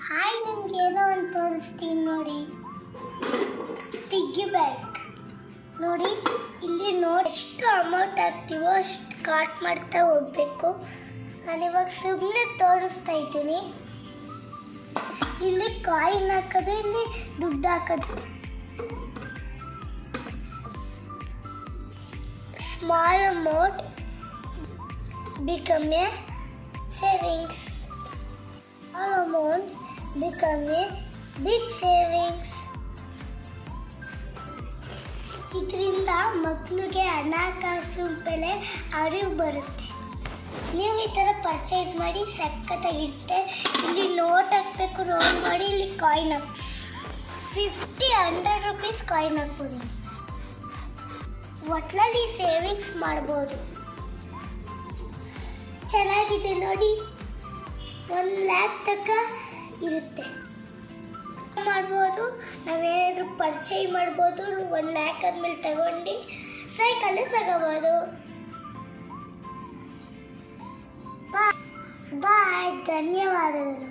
Hi, ನಿಮ್ಗೆ ಏನೋ ಒಂದು ತೋರಿಸ್ತೀನಿ ನೋಡಿ. ಪಿಗ್ಗಿ ಬ್ಯಾಂಕ್ ನೋಡಿ. ಇಲ್ಲಿ ನೋಡಿ ಎಷ್ಟು ಅಮೌಂಟ್ ಹಾಕ್ತೀವೋ ಅಷ್ಟು ಕಾಟ್ ಮಾಡ್ತಾ ಹೋಗ್ಬೇಕು. ನಾನಿವಾಗ ಸುಮ್ಮನೆ ತೋರಿಸ್ತಾ ಇದ್ದೀನಿ. ಇಲ್ಲಿ ಕಾಯಿನ್ ಹಾಕೋದು, ಇಲ್ಲಿ ದುಡ್ಡು ಹಾಕೋದು. Small amount become a savings. All amount become a big savings. ಇದರಿಂದ ಮಕ್ಕಳಿಗೆ ಹಣಕಾಸು ಬೆಲೆ ಅರಿವು ಬರುತ್ತೆ. ನೀವು ಈ ಥರ ಪರ್ಚೇಸ್ ಮಾಡಿ ಸಖತ್ತಾಗಿರುತ್ತೆ. ಇಲ್ಲಿ ನೋಟ್ ಹಾಕಬೇಕು, ರೋಲ್ ಮಾಡಿ ಇಲ್ಲಿ ಕಾಯಿನ್ ಹಾಕಿ 50-100 ರೂಪೀಸ್ ಕಾಯಿನ್ ಹಾಕ್ಬೋದು. ಒಟ್ನಲ್ಲಿ ಸೇವಿಂಗ್ಸ್ ಮಾಡ್ಬೋದು. ಚೆನ್ನಾಗಿದೆ ನೋಡಿ. 1 lakh ತನಕ ಇರುತ್ತೆ. ಮಾಡ್ಬೋದು, ನಾವೇನಾದರೂ ಪರ್ಚೇಸ್ ಮಾಡ್ಬೋದು. 1 lakh ಆದಮೇಲೆ ತಗೊಂಡು ಸೈಕಲ್ಲು ತಗೋಬೋದು. ಬಾಯ್, ಧನ್ಯವಾದಗಳು.